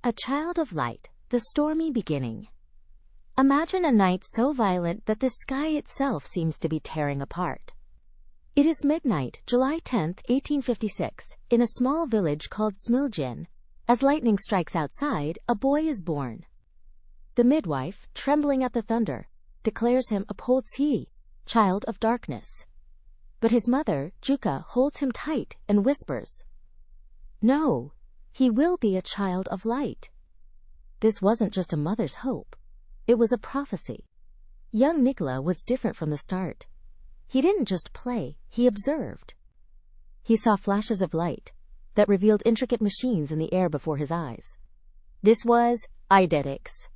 A child of light, the stormy beginning. Imagine a night so violent that the sky itself seems to be tearing apart. It is midnight, July 10, 1856, in a small village called Smiljan. As lightning strikes outside, a boy is born. The midwife, trembling at the thunder, declares him a Poltsi, child of darkness. But his mother, Juka, holds him tight and whispers, "No, he will be a child of light." This wasn't just a mother's hope. It was a prophecy. Young Nikola was different from the start. He didn't just play, he observed. He saw flashes of light that revealed intricate machines in the air before his eyes. This was eidetics,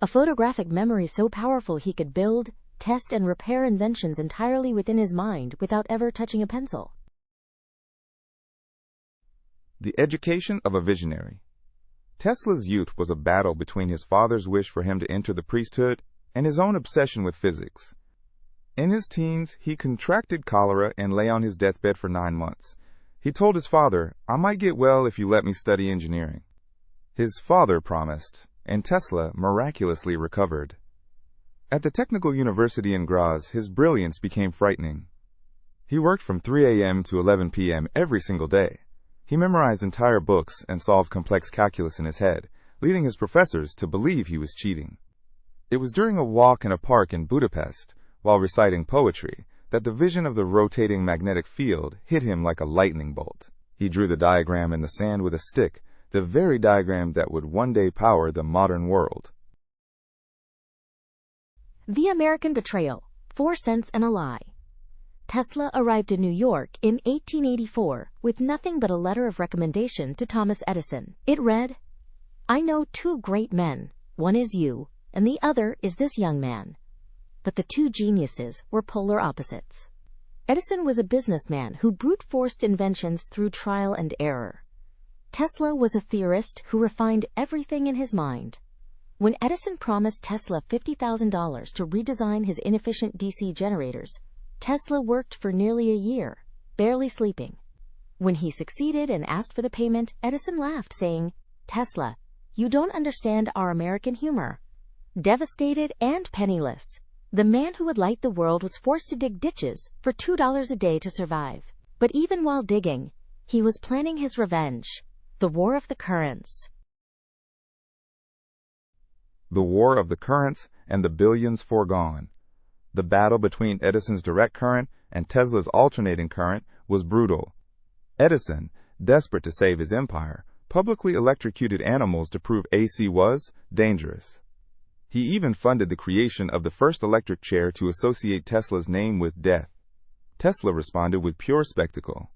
a photographic memory so powerful he could build, test, and repair inventions entirely within his mind without ever touching a pencil. The education of a visionary. Tesla's youth was a battle between his father's wish for him to enter the priesthood and his own obsession with physics. In his teens, he contracted cholera and lay on his deathbed for 9 months. He told his father, "I might get well if you let me study engineering." His father promised, and Tesla miraculously recovered. At the Technical University in Graz, his brilliance became frightening. He worked from 3 a.m. to 11 p.m. every single day. He memorized entire books and solved complex calculus in his head, leading his professors to believe he was cheating. It was during a walk in a park in Budapest, while reciting poetry, that the vision of the rotating magnetic field hit him like a lightning bolt. He drew the diagram in the sand with a stick, the very diagram that would one day power the modern world. The American Betrayal, 4 Cents and a Lie. Tesla arrived in New York in 1884 with nothing but a letter of recommendation to Thomas Edison. It read, "I know 2 great men. One is you, and the other is this young man." But the 2 geniuses were polar opposites. Edison was a businessman who brute-forced inventions through trial and error. Tesla was a theorist who refined everything in his mind. When Edison promised Tesla $50,000 to redesign his inefficient DC generators, Tesla worked for nearly a year, barely sleeping. When he succeeded and asked for the payment, Edison laughed, saying, "Tesla, you don't understand our American humor." Devastated and penniless, the man who would light the world was forced to dig ditches for $2 a day to survive. But even while digging, he was planning his revenge, the War of the Currents. The War of the Currents and the Billions Foregone. The battle between Edison's direct current and Tesla's alternating current was brutal. Edison, desperate to save his empire, publicly electrocuted animals to prove AC was dangerous. He even funded the creation of the first electric chair to associate Tesla's name with death. Tesla responded with pure spectacle.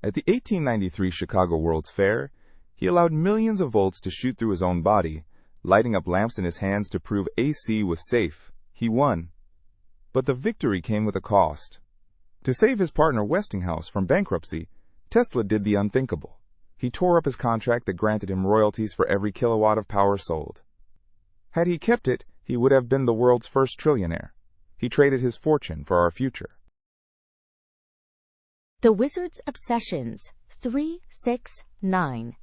At the 1893 Chicago World's Fair, he allowed millions of volts to shoot through his own body, lighting up lamps in his hands to prove AC was safe. He won. But the victory came with a cost. To save his partner Westinghouse from bankruptcy, Tesla did the unthinkable. He tore up his contract that granted him royalties for every kilowatt of power sold. Had he kept it, he would have been the world's first trillionaire. He traded his fortune for our future. The Wizard's Obsessions, 3, 6, 9.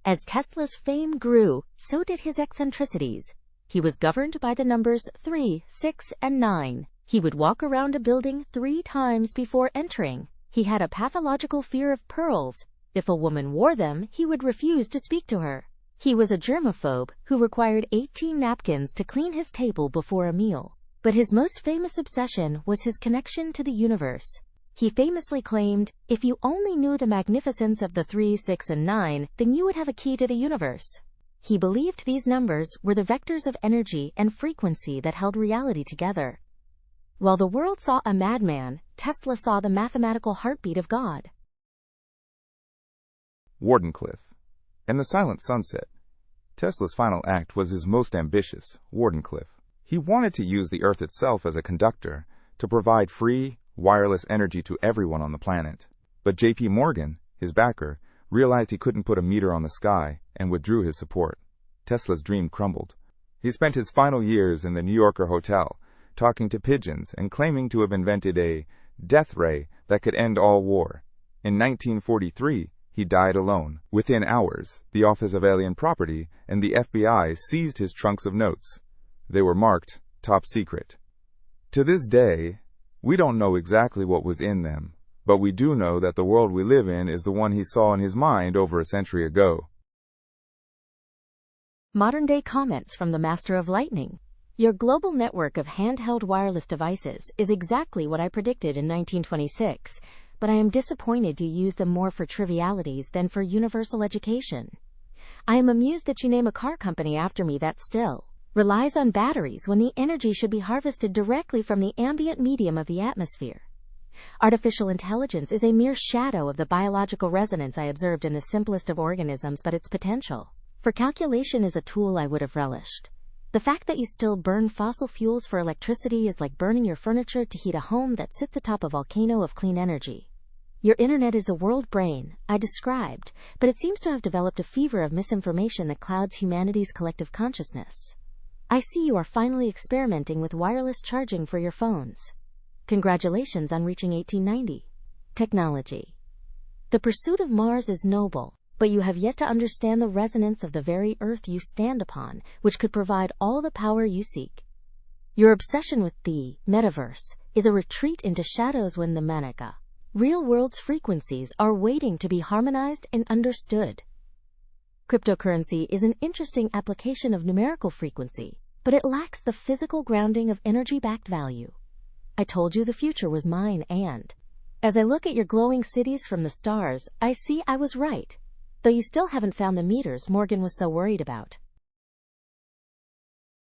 As Tesla's fame grew, so did his eccentricities. He was governed by the numbers 3, 6, and 9. He would walk around a building 3 times before entering. He had a pathological fear of pearls. If a woman wore them, he would refuse to speak to her. He was a germaphobe who required 18 napkins to clean his table before a meal. But his most famous obsession was his connection to the universe. He famously claimed, "If you only knew the magnificence of the 3, 6, and 9, then you would have a key to the universe." He believed these numbers were the vectors of energy and frequency that held reality together. While the world saw a madman, Tesla saw the mathematical heartbeat of God. Wardenclyffe. In The Silent Sunset, Tesla's final act was his most ambitious, Wardenclyffe. He wanted to use the Earth itself as a conductor to provide free, wireless energy to everyone on the planet. But J.P. Morgan, his backer, realized he couldn't put a meter on the sky and withdrew his support. Tesla's dream crumbled. He spent his final years in the New Yorker hotel, talking to pigeons and claiming to have invented a death ray that could end all war. In 1943, he died alone. Within hours, the Office of Alien Property and the FBI seized his trunks of notes. They were marked top secret. To this day, we don't know exactly what was in them, but we do know that the world we live in is the one he saw in his mind over a century ago. Modern-day comments from the Master of Lightning. Your global network of handheld wireless devices is exactly what I predicted in 1926, but I am disappointed you use them more for trivialities than for universal education. I am amused that you name a car company after me that still relies on batteries when the energy should be harvested directly from the ambient medium of the atmosphere. Artificial intelligence is a mere shadow of the biological resonance I observed in the simplest of organisms, but its potential for calculation is a tool I would have relished. The fact that you still burn fossil fuels for electricity is like burning your furniture to heat a home that sits atop a volcano of clean energy. Your internet is the world brain I described, but it seems to have developed a fever of misinformation that clouds humanity's collective consciousness. I see you are finally experimenting with wireless charging for your phones. Congratulations on reaching 1890. Technology. The pursuit of Mars is noble, but you have yet to understand the resonance of the very Earth you stand upon, which could provide all the power you seek. Your obsession with the metaverse is a retreat into shadows when the mega real world's frequencies are waiting to be harmonized and understood. Cryptocurrency is an interesting application of numerical frequency, but it lacks the physical grounding of energy-backed value. I told you the future was mine, and as I look at your glowing cities from the stars, I see I was right, though you still haven't found the meters Morgan was so worried about.